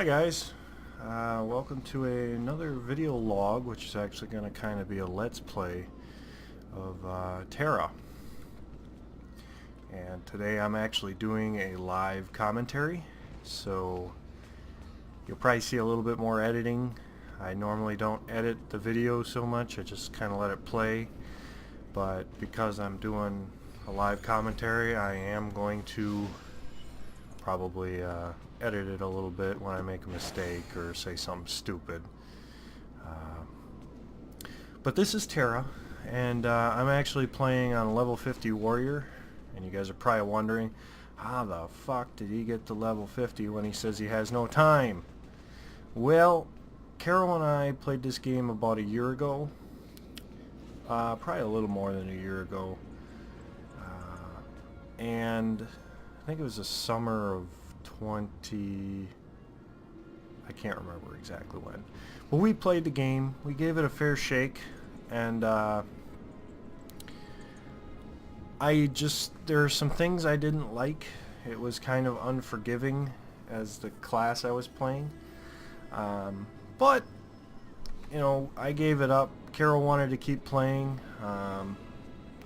Hi guys, welcome to another video log, which is actually going to kind of be a let's play of Tera. And today I'm actually doing a live commentary, so you'll probably see a little bit more editing. I normally don't edit the video so much, I just kind of let it play, but because I'm doing a live commentary, I am going to probably edit it a little bit when I make a mistake or say something stupid. But this is Tera, and I'm actually playing on level 50 warrior, and you guys are probably wondering, how the fuck did he get to level 50 when he says he has no time? Well, Carol and I played this game about a year ago, probably a little more than a year ago, and I think it was the summer of 20... I can't remember exactly when. But we played the game, we gave it a fair shake, and there are some things I didn't like. It was kind of unforgiving as the class I was playing. But, you know, I gave it up. Carol wanted to keep playing.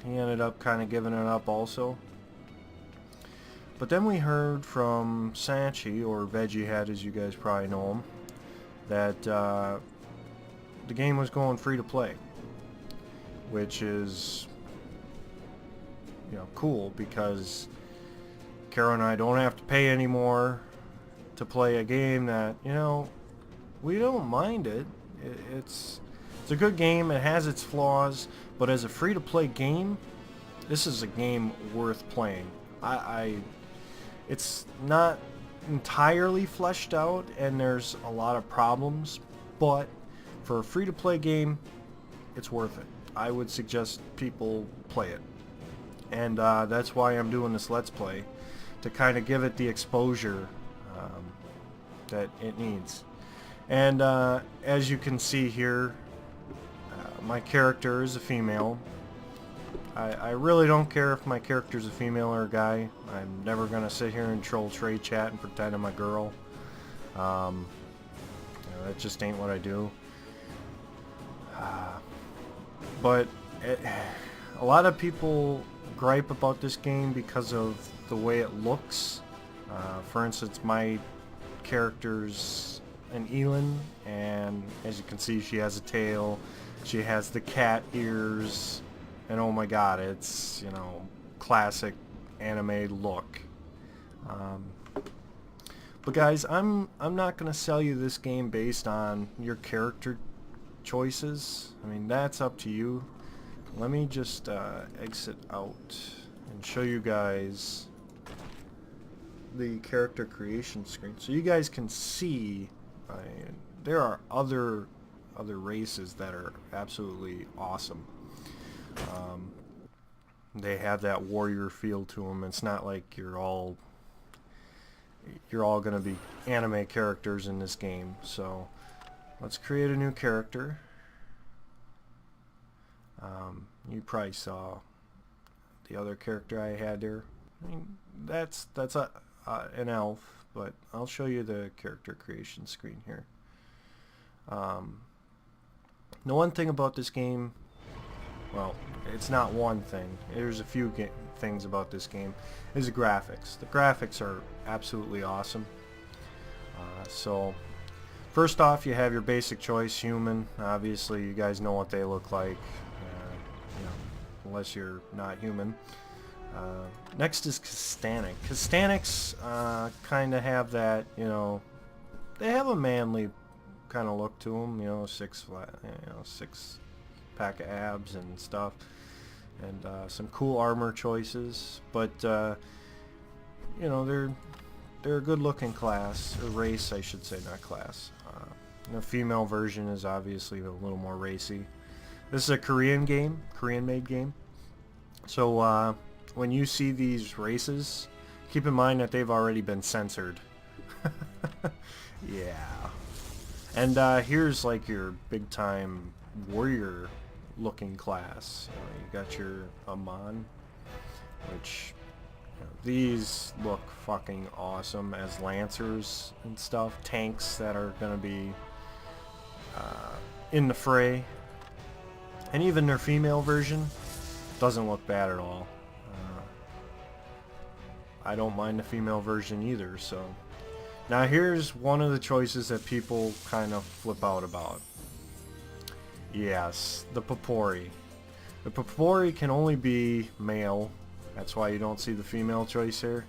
He ended up kind of giving it up also. But then we heard from Sanchi, or Veggie Head as you guys probably know him, that the game was going free to play, which is, you know, cool because Carol and I don't have to pay anymore to play a game that, you know, we don't mind it. It's a good game. It has its flaws, but as a free to play game, this is a game worth playing. It's not entirely fleshed out and there's a lot of problems, but for a free-to-play game, it's worth it. I would suggest people play it. And that's why I'm doing this Let's Play, to kind of give it the exposure that it needs. And as you can see here, my character is a female. I really don't care if my character's a female or a guy. I'm never going to sit here and troll trade chat and pretend I'm a girl. You know, that just ain't what I do. But a lot of people gripe about this game because of the way it looks. For instance, my character's an Elin, and as you can see, she has a tail. She has the cat ears. And oh my god, it's, you know, classic anime look. But guys, I'm not gonna sell you this game based on your character choices. I mean, that's up to you. Let me just exit out and show you guys the character creation screen, so you guys can see. There are other races that are absolutely awesome. They have that warrior feel to them. It's not like you're all gonna be anime characters in this game. So let's create a new character. You probably saw the other character I had there. I mean, that's an elf, but I'll show you the character creation screen here. The one thing about this game, well, it's not one thing. There's a few things about this game. Is the graphics. The graphics are absolutely awesome. So, first off, you have your basic choice, human. Obviously, you guys know what they look like, you know, unless you're not human. Next is Castanic. Castanics kind of have that, you know, they have a manly kind of look to them. You know, six pack of abs and stuff, and some cool armor choices, but you know, they're a good looking class, or race I should say, not class. The female version is obviously a little more racy. This is a Korean game, Korean made game, so when you see these races, keep in mind that they've already been censored. Yeah. And here's like your big time warrior looking class. You got your Amon, which These look fucking awesome as lancers and stuff. Tanks that are going to be in the fray. And even their female version doesn't look bad at all. I don't mind the female version either, so. Now here's one of the choices that people kind of flip out about. Yes, the Papori. The Papori can only be male. That's why you don't see the female choice here.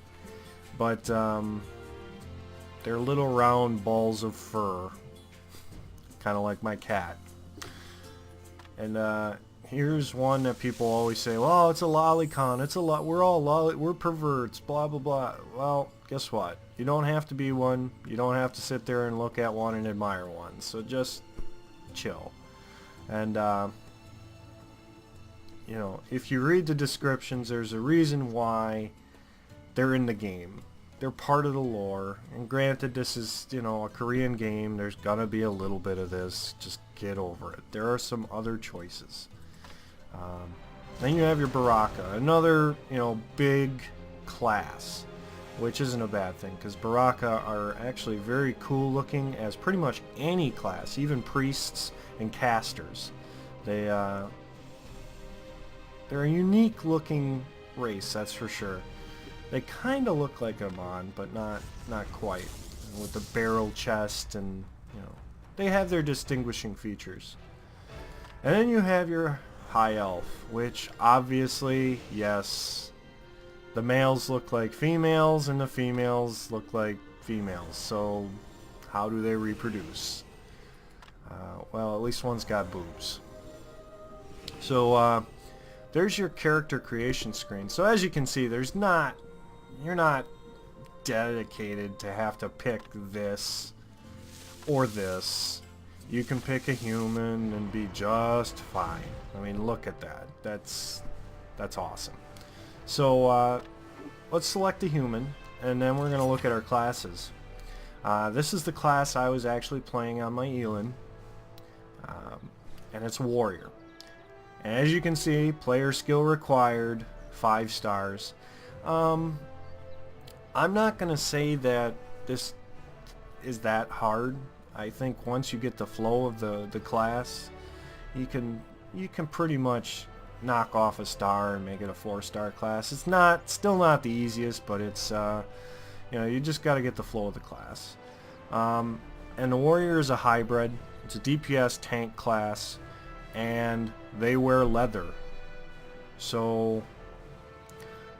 But they're little round balls of fur. Kind of like my cat. And here's one that people always say, well, it's a lolicon, it's a we're all we're perverts, blah blah blah. Well, guess what? You don't have to be one. You don't have to sit there and look at one and admire one. So just chill. And you know, if you read the descriptions, there's a reason why they're in the game. They're part of the lore. And granted, this is, you know, a Korean game. There's gonna be a little bit of this. Just get over it. There are some other choices. Then you have your Baraka, another, you know, big class, which isn't a bad thing, because Baraka are actually very cool looking as pretty much any class, even priests and casters. They're a unique looking race, that's for sure. They kind of look like Amon, but not quite, with the barrel chest, and you know, they have their distinguishing features. And then you have your High Elf, which obviously, yes, the males look like females and the females look like females. So how do they reproduce? Well, at least one's got boobs. So there's your character creation screen. So as you can see, you're not dedicated to have to pick this or this. You can pick a human and be just fine. I mean, look at that. That's awesome. So let's select a human, and then we're going to look at our classes. This is the class I was actually playing on my Elin, and it's Warrior. And as you can see, player skill required, 5 stars. I'm not going to say that this is that hard. I think once you get the flow of the class, you can pretty much knock off a star and make it a 4-star class. It's still not the easiest, but it's you know, you just got to get the flow of the class. And the Warrior is a hybrid. It's a DPS tank class, and they wear leather. So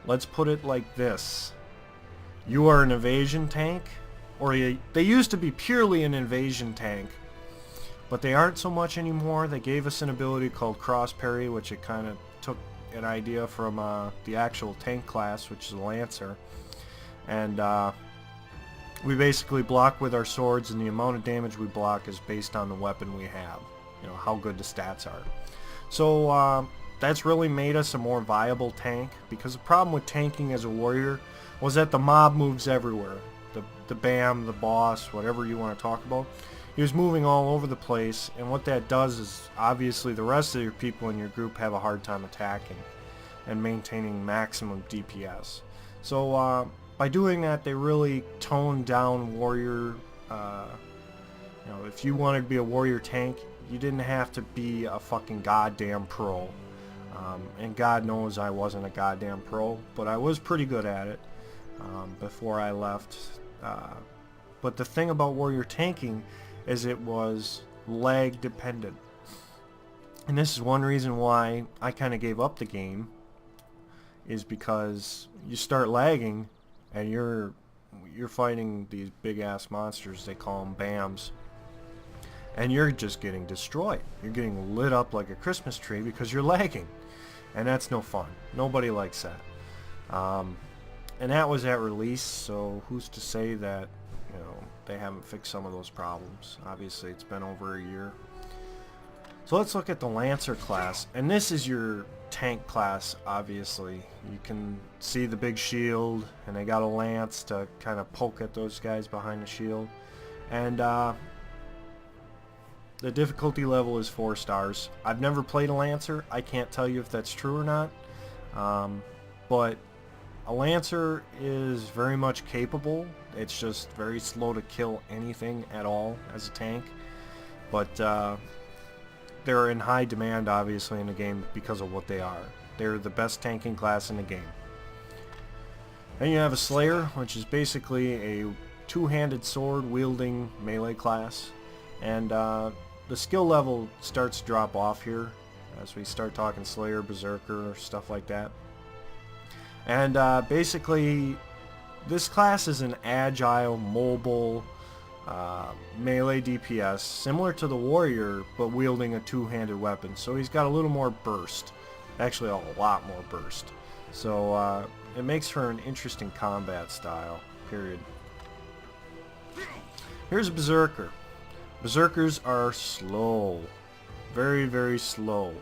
let's put it like this: you are an evasion tank. They used to be purely an invasion tank, but they aren't so much anymore. They gave us an ability called cross parry, which it kind of took an idea from the actual tank class, which is a Lancer. And we basically block with our swords, and the amount of damage we block is based on the weapon we have, you know, how good the stats are. So that's really made us a more viable tank, because the problem with tanking as a warrior was that the mob moves everywhere. The BAM, the boss, whatever you want to talk about, he was moving all over the place, and what that does is obviously the rest of your people in your group have a hard time attacking and maintaining maximum DPS. So by doing that, they really toned down warrior. You know, if you wanted to be a warrior tank, you didn't have to be a fucking goddamn pro. And God knows I wasn't a goddamn pro, but I was pretty good at it before I left. But the thing about warrior tanking is it was lag dependent, and this is one reason why I kind of gave up the game, is because you start lagging and you're fighting these big ass monsters, they call them BAMs, and you're just getting destroyed. You're getting lit up like a Christmas tree because you're lagging, and that's no fun. Nobody likes that. And that was at release, so who's to say that, you know, they haven't fixed some of those problems. Obviously, it's been over a year. So let's look at the Lancer class, and this is your tank class, obviously. You can see the big shield, and they got a lance to kind of poke at those guys behind the shield. And the difficulty level is 4 stars. I've never played a Lancer. I can't tell you if that's true or not. But A Lancer is very much capable. It's just very slow to kill anything at all as a tank. But they're in high demand, obviously, in the game because of what they are. They're the best tanking class in the game. Then you have a Slayer, which is basically a two-handed sword-wielding melee class. And the skill level starts to drop off here as we start talking Slayer, Berserker, stuff like that. And basically, this class is an agile, mobile, melee DPS, similar to the Warrior, but wielding a two-handed weapon. So he's got a little more burst. Actually, a lot more burst. So it makes for an interesting combat style, period. Here's a Berserker. Berserkers are slow. Very, very slow.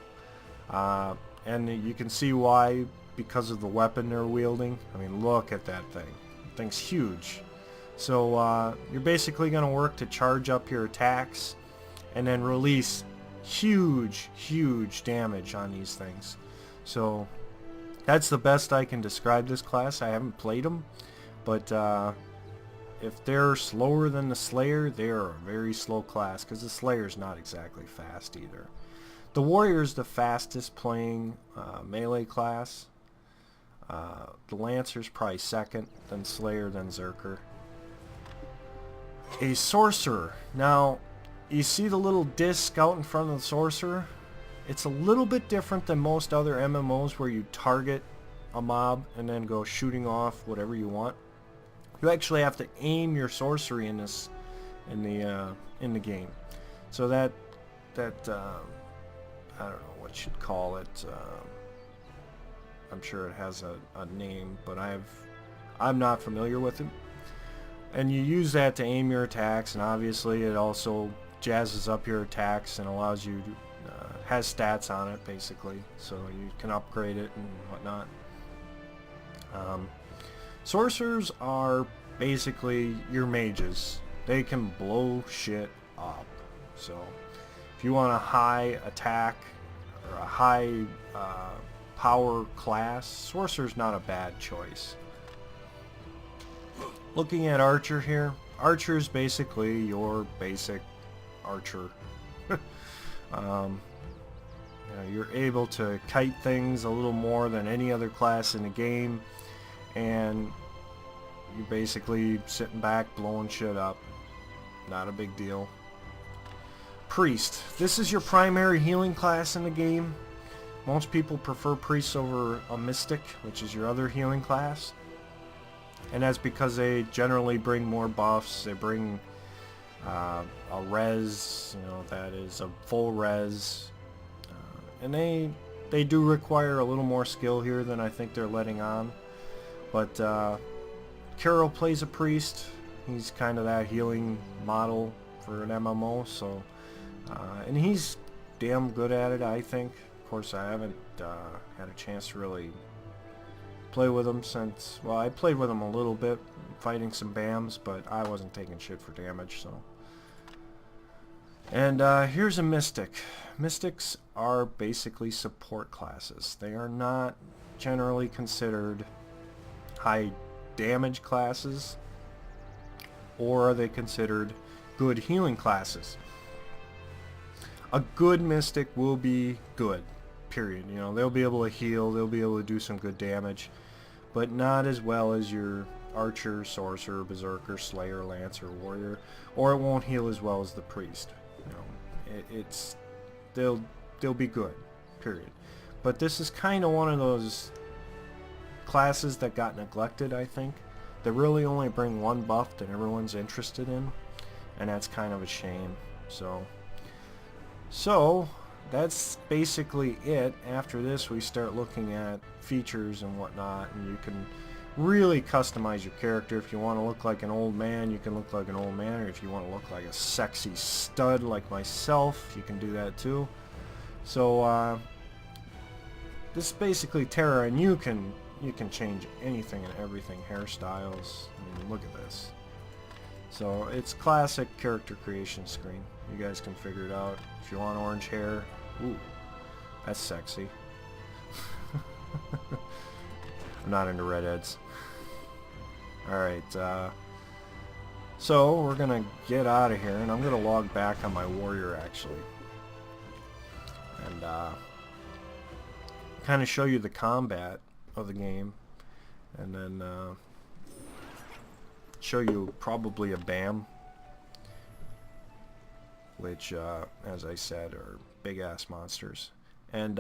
And you can see why, because of the weapon they're wielding. I mean, look at that thing. That thing's huge. So you're basically going to work to charge up your attacks and then release huge, huge damage on these things. So that's the best I can describe this class. I haven't played them, but if they're slower than the Slayer, they're a very slow class, because the Slayer's not exactly fast either. The Warrior's the fastest playing melee class. The Lancer's probably second, then Slayer, then Berserker. A Sorcerer. Now, you see the little disc out in front of the Sorcerer? It's a little bit different than most other MMOs where you target a mob and then go shooting off whatever you want. You actually have to aim your sorcery in this, in the game. So that I don't know what you'd call it. I'm sure it has a name, but I'm not familiar with it. And you use that to aim your attacks, and obviously it also jazzes up your attacks and allows you to, has stats on it basically, so you can upgrade it and whatnot. Sorcerers are basically your mages. They can blow shit up. So if you want a high attack or a high power class, Sorcerer's not a bad choice. Looking at Archer here, Archer's basically your basic archer. You're able to kite things a little more than any other class in the game, and you're basically sitting back blowing shit up. Not a big deal. Priest. This is your primary healing class in the game. Most people prefer Priests over a Mystic, which is your other healing class. And that's because they generally bring more buffs. They bring a res, that is a full res. And they do require a little more skill here than I think they're letting on. But Carol plays a Priest. He's kind of that healing model for an MMO, so and he's damn good at it, I think. Of course, I haven't had a chance to really play with him since, well, I played with him a little bit, fighting some BAMs, but I wasn't taking shit for damage, so. And here's a Mystic. Mystics are basically support classes. They are not generally considered high damage classes, or are they considered good healing classes? A good Mystic will be good, period. They'll be able to heal, they'll be able to do some good damage, but not as well as your Archer, Sorcerer, Berserker, Slayer, Lancer, Warrior, or it won't heal as well as the Priest. They'll be good, period. But this is kind of one of those classes that got neglected, I think. They really only bring one buff that everyone's interested in, and that's kind of a shame. So that's basically it. After this, we start looking at features and whatnot, and you can really customize your character. If you want to look like an old man, you can look like an old man, or if you want to look like a sexy stud like myself, you can do that too. So this is basically Tera, and you can change anything and everything. Hairstyles, I mean, look at this. So it's classic character creation screen. You guys can figure it out. If you want orange hair, ooh, that's sexy. I'm not into redheads. Alright, so we're gonna get out of here, and I'm gonna log back on my warrior actually. And kind of show you the combat of the game, and then show you probably a BAM, which as I said are big ass monsters. And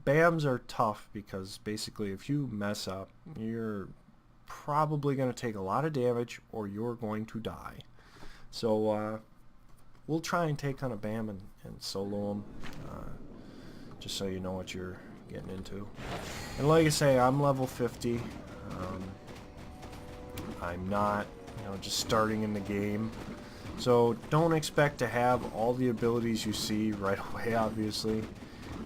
BAMs are tough because basically if you mess up, you're probably going to take a lot of damage or you're going to die. So we'll try and take on a BAM and solo them, just so you know what you're getting into. And like I say, I'm level 50. I'm not, just starting in the game. So don't expect to have all the abilities you see right away, obviously.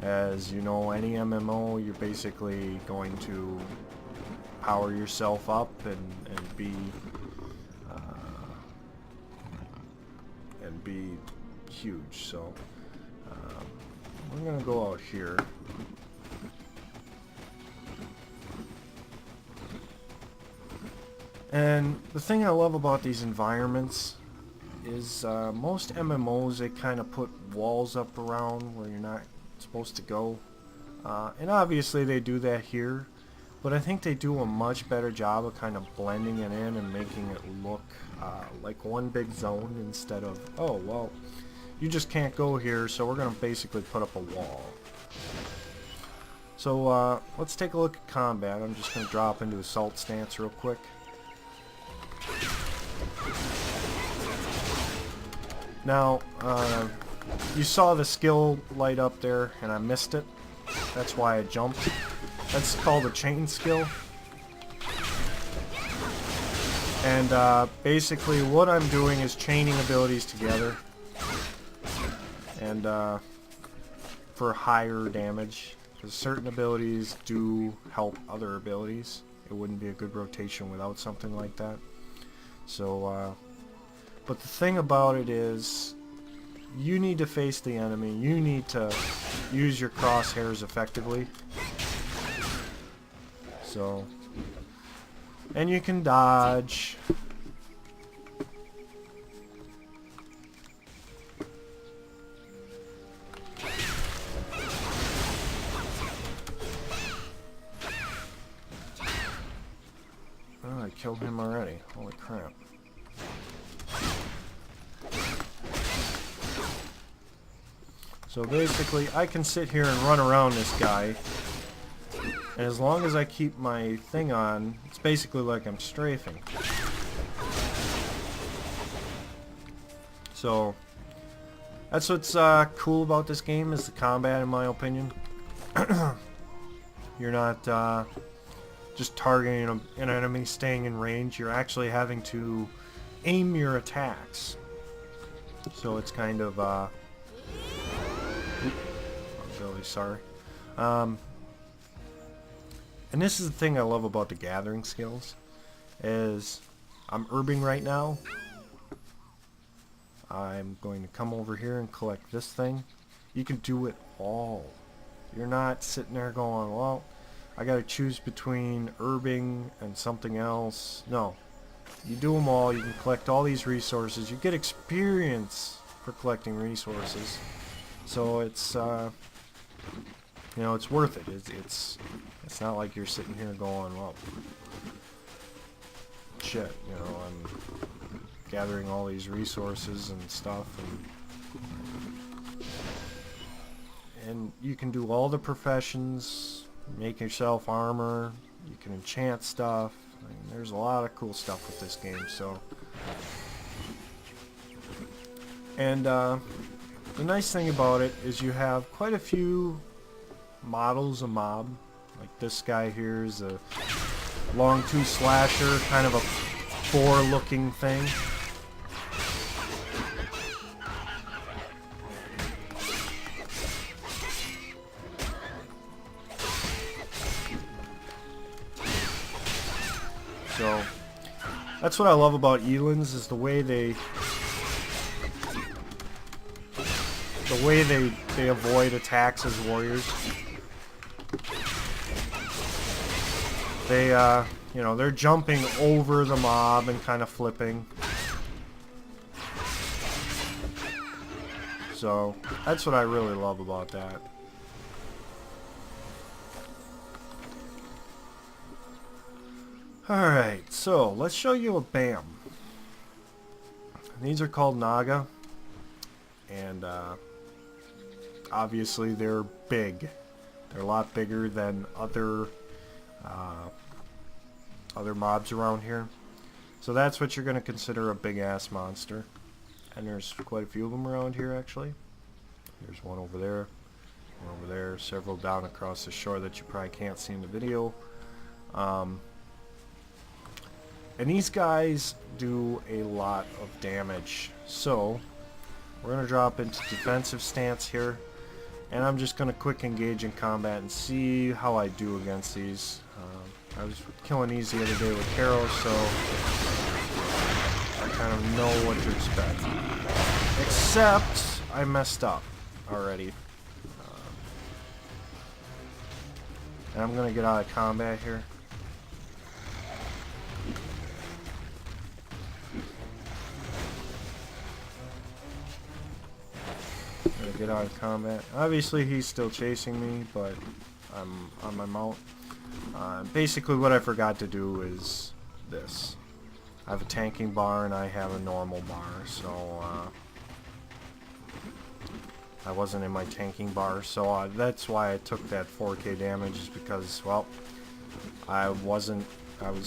As you know, any MMO, you're basically going to power yourself up and be huge. So we're gonna go out here. And the thing I love about these environments is most MMOs, they kind of put walls up around where you're not supposed to go, and obviously they do that here, but I think they do a much better job of kind of blending it in and making it look like one big zone instead of, oh well, you just can't go here, so we're gonna basically put up a wall. So let's take a look at combat. I'm just gonna drop into assault stance real quick. Now, you saw the skill light up there, and I missed it. That's why I jumped. That's called a chain skill. And basically what I'm doing is chaining abilities together. And for higher damage. Because certain abilities do help other abilities. It wouldn't be a good rotation without something like that. So, but the thing about it is, you need to face the enemy. You need to use your crosshairs effectively. So, and you can dodge. Oh, I killed him already. Holy crap. So basically, I can sit here and run around this guy, and as long as I keep my thing on, it's basically like I'm strafing. So that's what's cool about this game, is the combat, in my opinion. You're not just targeting an enemy staying in range. You're actually having to aim your attacks. So it's kind of I'm really sorry. And this is the thing I love about the gathering skills, is I'm herbing right now. I'm going to come over here and collect this thing. You can do it all. You're not sitting there going, well, I gotta choose between herbing and something else. No. You do them all. You can collect all these resources. You get experience for collecting resources. So it's it's worth it. It's not like you're sitting here going, well, shit, I'm gathering all these resources and stuff, and you can do all the professions, make yourself armor, you can enchant stuff. I mean, there's a lot of cool stuff with this game. So, and the nice thing about it is you have quite a few models of mob. Like this guy here is a long tooth slasher, kind of a boar looking thing. So that's what I love about Elans, is the way they avoid attacks as warriors. they, you know, they're jumping over the mob and kind of flipping. So, that's what I really love about that. Alright, so let's show you a BAM. These are called Naga. And, obviously they're big. They're a lot bigger than other mobs around here. So that's what you're going to consider a big-ass monster. And there's quite a few of them around here, actually. There's one over there, one over there, several down across the shore that you probably can't see in the video. And these guys do a lot of damage. So, we're going to drop into defensive stance here. And I'm just going to quick engage in combat and see how I do against these. I was killing these the other day with Karo, so I kind of know what to expect. Except, I messed up already. And I'm going to get out of combat here. Gonna get out of combat. Obviously he's still chasing me, but I'm on my mount. Basically what I forgot to do is this. I have a tanking bar and I have a normal bar, so I wasn't in my tanking bar, so that's why I took that 4K damage, is because, well, I was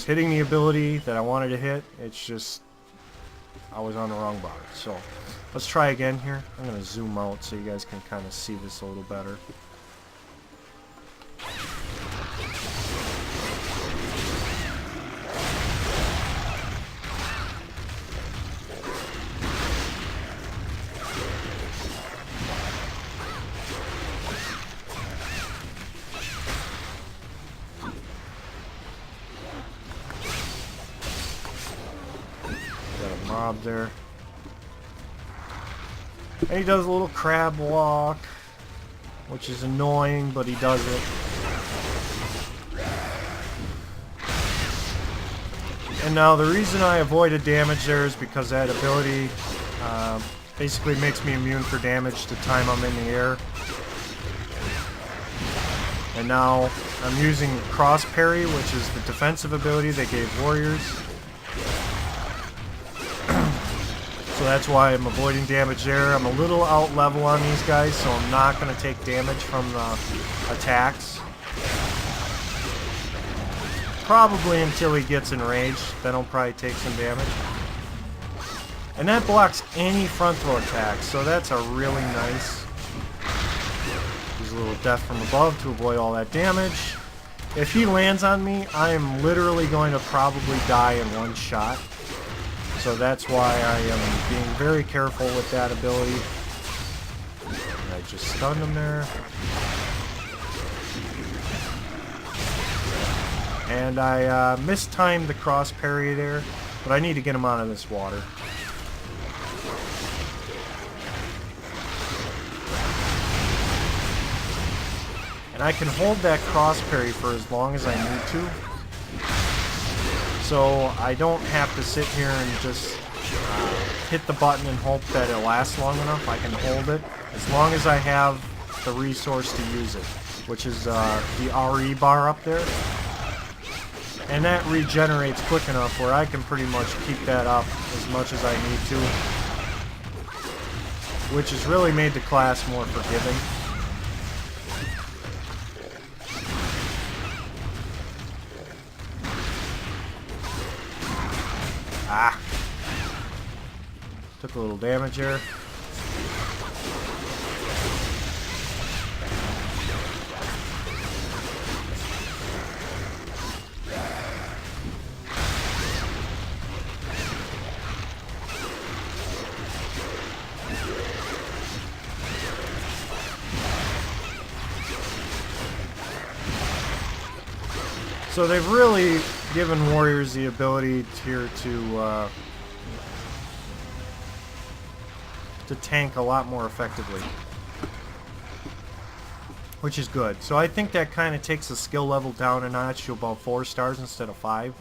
hitting the ability that I wanted to hit. It's just I was on the wrong bar. So let's try again here. I'm going to zoom out so you guys can kind of see this a little better. Got a mob there. And he does a little crab walk, which is annoying, but he does it. And now the reason I avoided damage there is because that ability basically makes me immune for damage the time I'm in the air. And now I'm using cross parry, which is the defensive ability they gave warriors. So that's why I'm avoiding damage there. I'm a little out level on these guys, so I'm not going to take damage from the attacks. Probably until he gets enraged, then I'll probably take some damage. And that blocks any front throw attacks, so that's a really nice. Use a little death from above to avoid all that damage. If he lands on me, I am literally going to probably die in one shot. So that's why I am being very careful with that ability. And I just stunned him there. And I mistimed the cross parry there, but I need to get him out of this water. And I can hold that cross parry for as long as I need to. So I don't have to sit here and just hit the button and hope that it lasts long enough. I can hold it as long as I have the resource to use it, which is the RE bar up there. And that regenerates quick enough where I can pretty much keep that up as much as I need to, which has really made the class more forgiving. Ah! Took a little damage there. So they've really given warriors the ability here to tank a lot more effectively. which is good. So I think that kind of takes the skill level down a notch to about 4 stars instead of 5.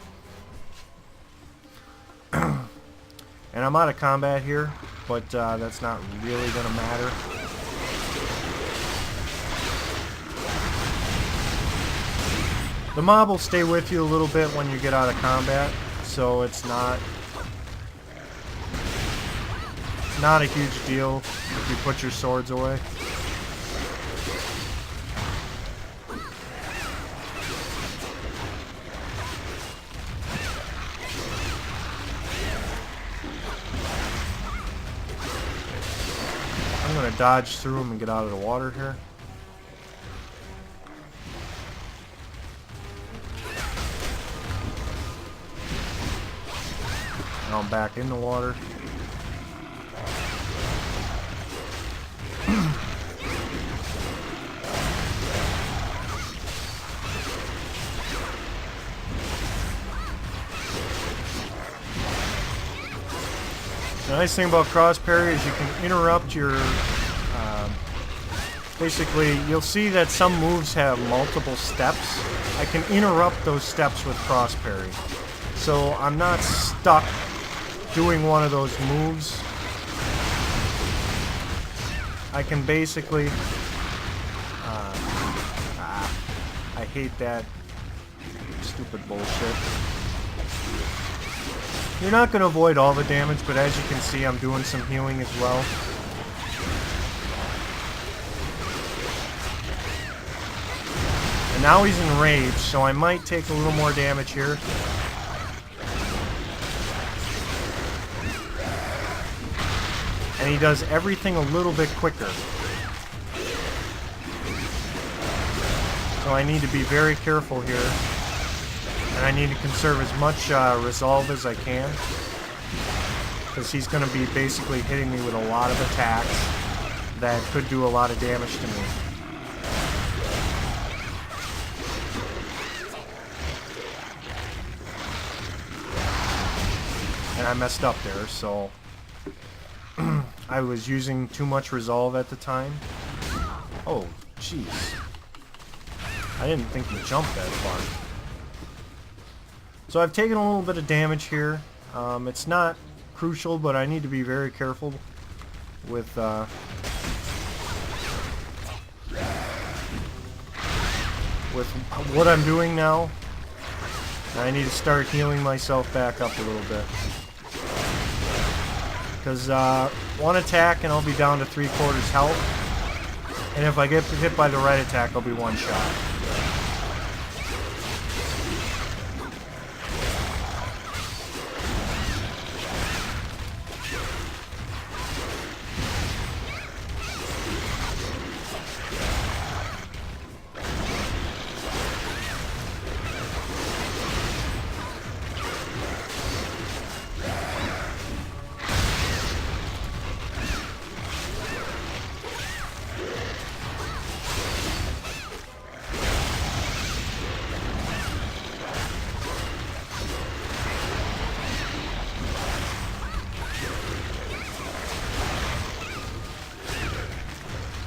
And I'm out of combat here, but that's not really going to matter. The mob will stay with you a little bit when you get out of combat, so it's not a huge deal if you put your swords away. I'm going to dodge through them and get out of the water here. Now I'm back in the water. The nice thing about cross parry is you can interrupt your... basically, you'll see that some moves have multiple steps. I can interrupt those steps with cross parry. So I'm not stuck doing one of those moves. I can basically... I hate that stupid bullshit. You're not going to avoid all the damage, but as you can see, I'm doing some healing as well. And now he's enraged, so I might take a little more damage here. And he does everything a little bit quicker. So I need to be very careful here. And I need to conserve as much resolve as I can. Because he's going to be basically hitting me with a lot of attacks that could do a lot of damage to me. And I messed up there, so... I was using too much resolve at the time. Oh, jeez. I didn't think he jumped that far. So I've taken a little bit of damage here. It's not crucial, but I need to be very careful with what I'm doing now. I need to start healing myself back up a little bit. Because one attack and I'll be down to 3/4 health. And if I get hit by the right attack, I'll be one shot.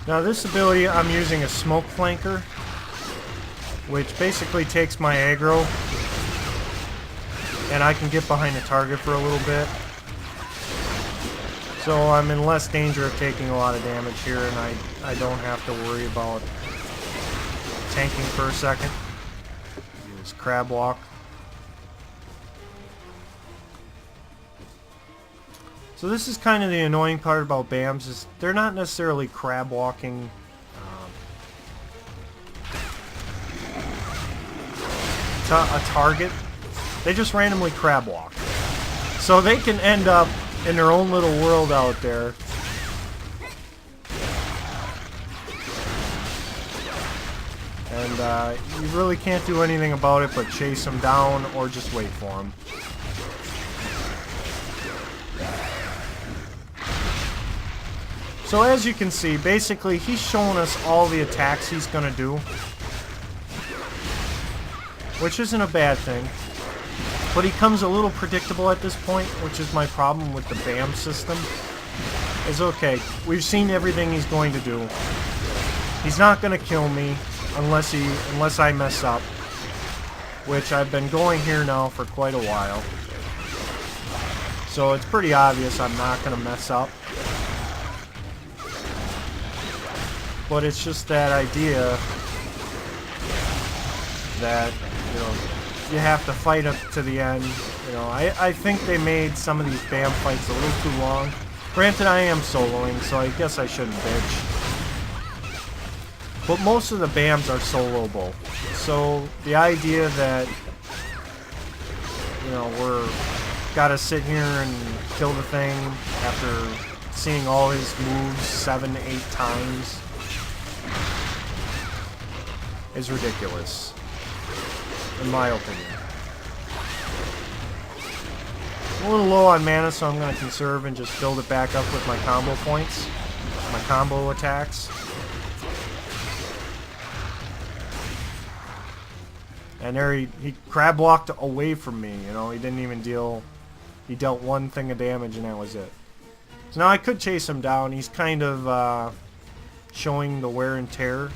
Now this ability, I'm using a smoke flanker, which basically takes my aggro, and I can get behind the target for a little bit. So I'm in less danger of taking a lot of damage here, and I don't have to worry about tanking for a second. Use crab walk. So this is kind of the annoying part about BAMs, is they're not necessarily crab walking a target. They just randomly crab walk. So they can end up in their own little world out there. And you really can't do anything about it but chase them down or just wait for them. So as you can see, basically he's showing us all the attacks he's going to do, which isn't a bad thing. But he comes a little predictable at this point, which is my problem with the BAM system. Is okay, we've seen everything he's going to do. He's not gonna kill me unless I mess up, which I've been going here now for quite a while. So it's pretty obvious I'm not gonna mess up. But it's just that idea that, you know, you have to fight up to the end. You know, I think they made some of these BAM fights a little too long. Granted, I am soloing, so I guess I shouldn't bitch. But most of the BAMs are soloable. So the idea that, you know, we're gotta sit here and kill the thing after seeing all his moves 7 to 8 times is ridiculous, in my opinion. I'm a little low on mana, so I'm going to conserve and just build it back up with my combo points, my combo attacks. And there he crab walked away from me, you know, he didn't even deal, he dealt 1 thing of damage and that was it. So now I could chase him down. He's kind of showing the wear and tear.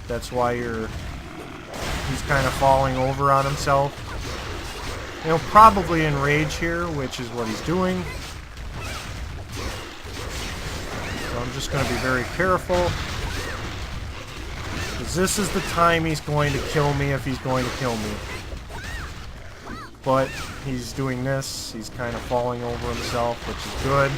That's why he's kind of falling over on himself. You know, probably in rage here, which is what he's doing. So I'm just going to be very careful. Because this is the time he's going to kill me if he's going to kill me. But he's doing this. He's kind of falling over himself, which is good.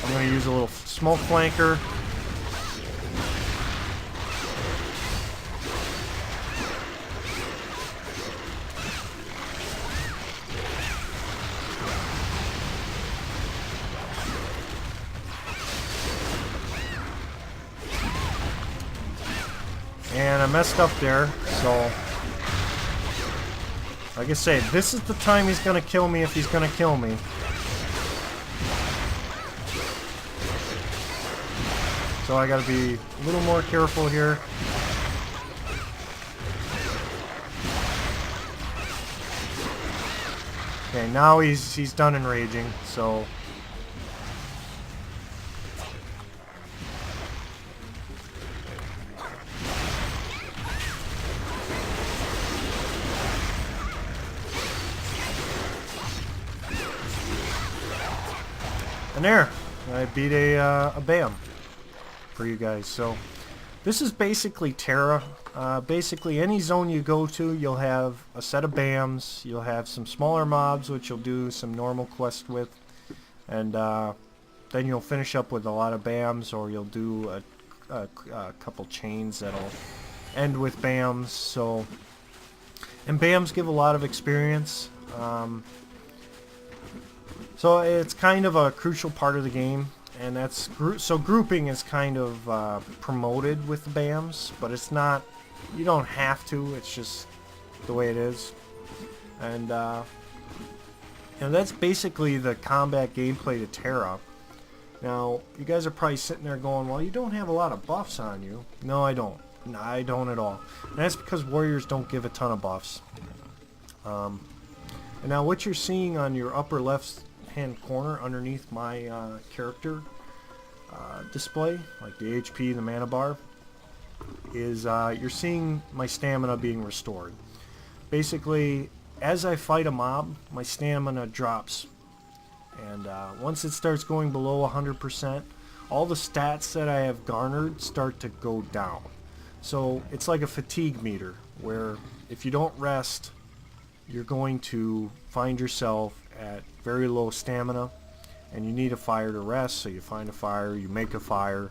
I'm going to use a little smoke flanker. And I messed up there, so like I say, this is the time he's going to kill me if he's going to kill me. So I gotta be a little more careful here. Okay, now he's done enraging, so and there, I beat a BAM for you guys. So this is basically Tera. Basically any zone you go to, you'll have a set of BAMs, you'll have some smaller mobs which you'll do some normal quests with, and then you'll finish up with a lot of BAMs, or you'll do a couple chains that'll end with BAMs. So, and BAMs give a lot of experience, so it's kind of a crucial part of the game. And that's so grouping is kind of promoted with the BAMs, but it's not, you don't have to, it's just the way it is. And you know, that's basically the combat gameplay to Tera. Now you guys are probably sitting there going, well, you don't have a lot of buffs on you. No, I don't. No, I don't at all. And that's because warriors don't give a ton of buffs. And now what you're seeing on your upper left hand corner underneath my character display, like the HP, the mana bar, is you're seeing my stamina being restored. Basically, as I fight a mob, my stamina drops, and once it starts going below 100%, all the stats that I have garnered start to go down. So it's like a fatigue meter, where if you don't rest, you're going to find yourself at very low stamina, and you need a fire to rest. So you find a fire, you make a fire,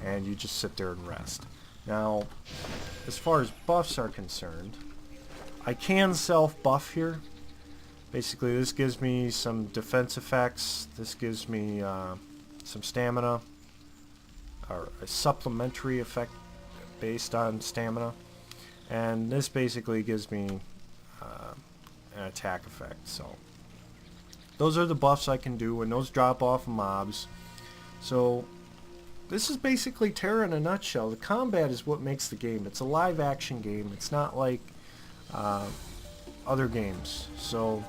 and you just sit there and rest. Now, as far as buffs are concerned, I can self-buff here. Basically, this gives me some defense effects, this gives me some stamina, or a supplementary effect based on stamina, and this basically gives me an attack effect. So those are the buffs I can do, and those drop off of mobs. So this is basically Tera in a nutshell. The combat is what makes the game. It's a live action game. It's not like uh, other games. So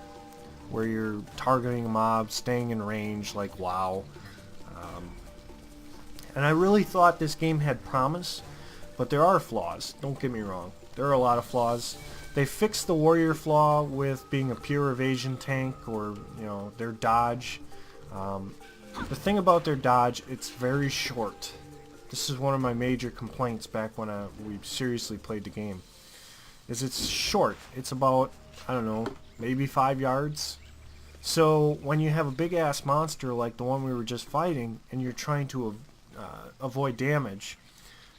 where you're targeting a mob, staying in range, like WoW. Um, and I really thought this game had promise, but there are flaws. Don't get me wrong. There are a lot of flaws. They fixed the warrior flaw with being a pure evasion tank, or their dodge. Um, the thing about their dodge, it's very short. This is one of my major complaints back when we seriously played the game. Is it's short. It's about, I don't know, maybe 5 yards. So when you have a big ass monster like the one we were just fighting, and you're trying to avoid damage,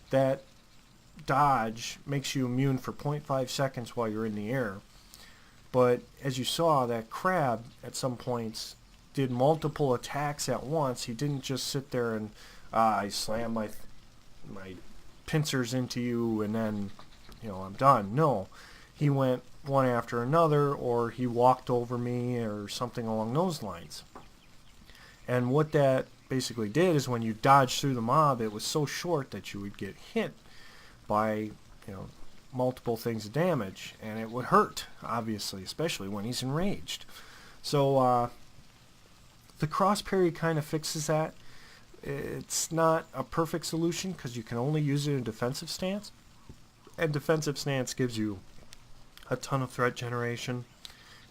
that dodge makes you immune for 0.5 seconds while you're in the air. But as you saw, that crab at some points did multiple attacks at once. He didn't just sit there and I slam my pincers into you and then I'm done. No, he went one after another, or he walked over me or something along those lines. And what that basically did is when you dodged through the mob, it was so short that you would get hit by multiple things of damage, and it would hurt, obviously, especially when he's enraged. So the cross parry kind of fixes that. It's not a perfect solution because you can only use it in defensive stance, and defensive stance gives you a ton of threat generation,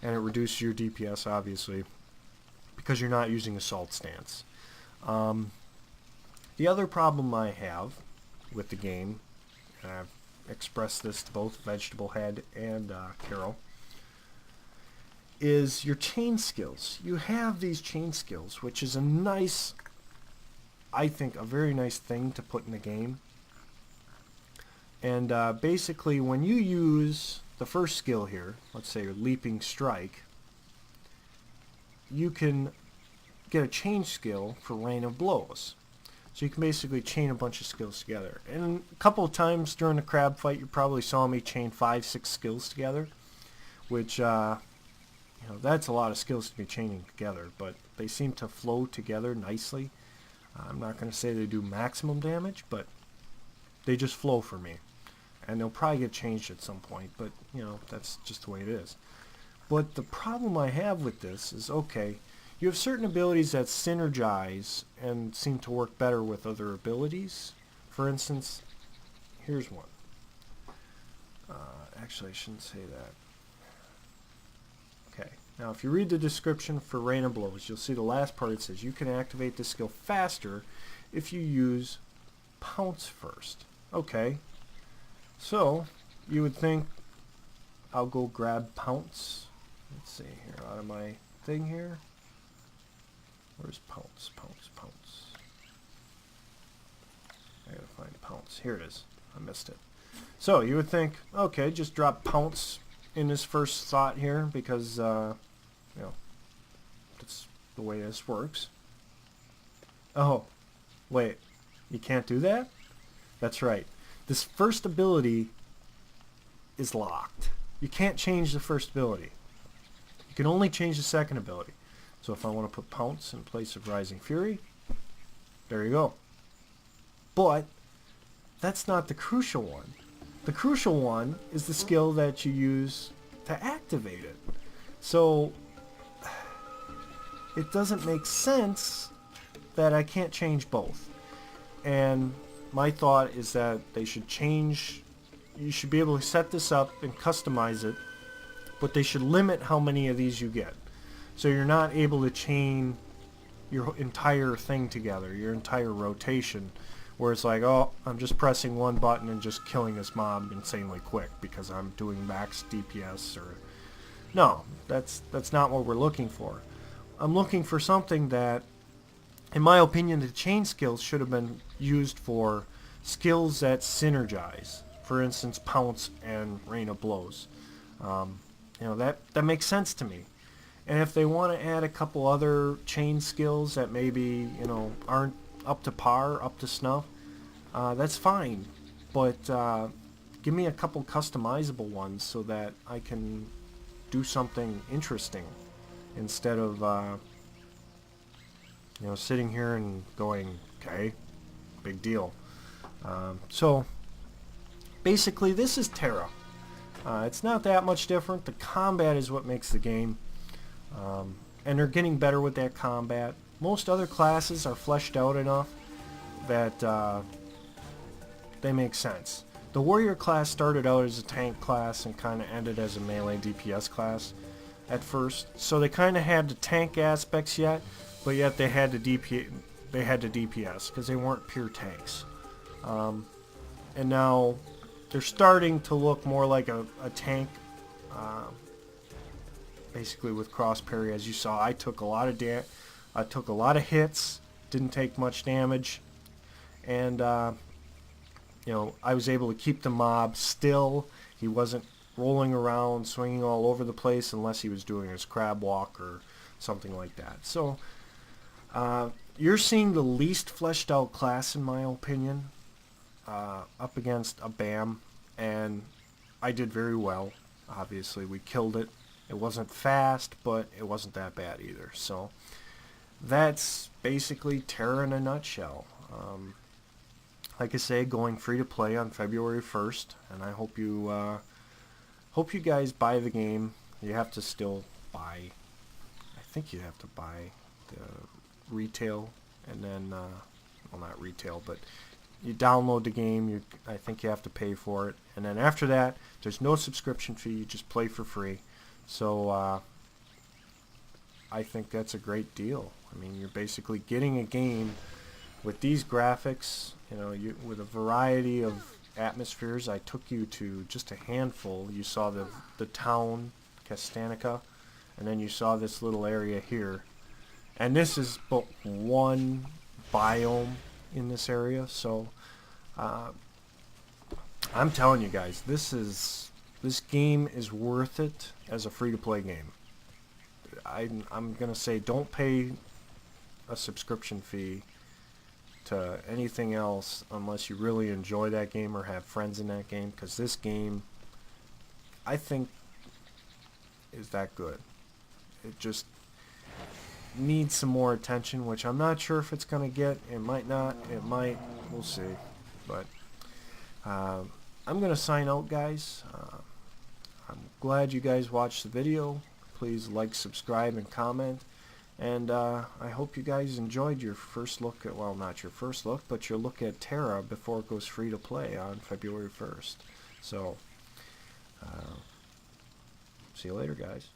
and it reduces your DPS, obviously, because you're not using assault stance. The other problem I have with the game, and I've expressed this to both Vegetable Head and Carol, is your chain skills. You have these chain skills, which is a nice, I think, a very nice thing to put in the game. And basically, when you use the first skill here, let's say your Leaping Strike, you can get a chain skill for Rain of Blows. So you can basically chain a bunch of skills together. And a couple of times during the crab fight, you probably saw me chain 5-6 skills together, which that's a lot of skills to be chaining together, but they seem to flow together nicely. I'm not going to say they do maximum damage, but they just flow for me. And they'll probably get changed at some point, but that's just the way it is. But the problem I have with this is, okay, you have certain abilities that synergize and seem to work better with other abilities. For instance, here's one. Actually, I shouldn't say that. Okay, now if you read the description for Rain of Blows, you'll see the last part. It says you can activate this skill faster if you use Pounce first. Okay, so you would think I'll go grab Pounce. Let's see here, out of my thing here. Where's Pounce? Pounce. I gotta find Pounce. Here it is. I missed it. So you would think, okay, just drop Pounce in this first thought here because, that's the way this works. Oh, wait. You can't do that? That's right. This first ability is locked. You can't change the first ability. You can only change the second ability. So if I want to put Pounce in place of Rising Fury, there you go. But that's not the crucial one. The crucial one is the skill that you use to activate it. So it doesn't make sense that I can't change both. And my thought is that they should change, you should be able to set this up and customize it, but they should limit how many of these you get. So you're not able to chain your entire thing together, your entire rotation, where it's like, oh, I'm just pressing one button and just killing this mob insanely quick because I'm doing max DPS. Or no, that's not what we're looking for. I'm looking for something that, in my opinion, the chain skills should have been used for skills that synergize. For instance, Pounce and Rain of Blows. That makes sense to me. And if they want to add a couple other chain skills that maybe, aren't up to par, up to snuff, that's fine. But give me a couple customizable ones so that I can do something interesting instead of, sitting here and going, okay, big deal. So basically this is Tera. It's not that much different. The combat is what makes the game. And they're getting better with that combat. Most other classes are fleshed out enough that they make sense. The warrior class started out as a tank class and kind of ended as a melee DPS class at first. So they kind of had the tank aspects yet, but yet they had the DPS because they weren't pure tanks. And now they're starting to look more like a tank, basically with cross parry. As you saw, I took a lot of hits, didn't take much damage, and you know, I was able to keep the mob still. He wasn't rolling around, swinging all over the place unless he was doing his crab walk or something like that. So you're seeing the least fleshed out class, in my opinion, up against a BAM, and I did very well. Obviously, we killed it. It wasn't fast, but it wasn't that bad either. So that's basically Tera in a nutshell. Like I say, going free to play on February 1st, and I hope you guys buy the game. You have to still buy. I think you have to buy the retail, and then well, not retail, but you download the game. I think you have to pay for it, and then after that, there's no subscription fee. You just play for free. So I think that's a great deal. I mean, you're basically getting a game with these graphics, you know, with a variety of atmospheres. I took you to just a handful. You saw the town, Castanica, and then you saw this little area here. And this is but one biome in this area, so I'm telling you guys, this game is worth it as a free-to-play game. I'm gonna say, don't pay a subscription fee to anything else unless you really enjoy that game or have friends in that game, because this game, I think, is that good. It just needs some more attention, which I'm not sure if it's gonna get. It might not, it might, we'll see. But I'm gonna sign out, guys. I'm glad you guys watched the video. Please like, subscribe, and comment. And I hope you guys enjoyed your first look at, well, not your first look, but your look at Tera before it goes free to play on February 1st. So, see you later, guys.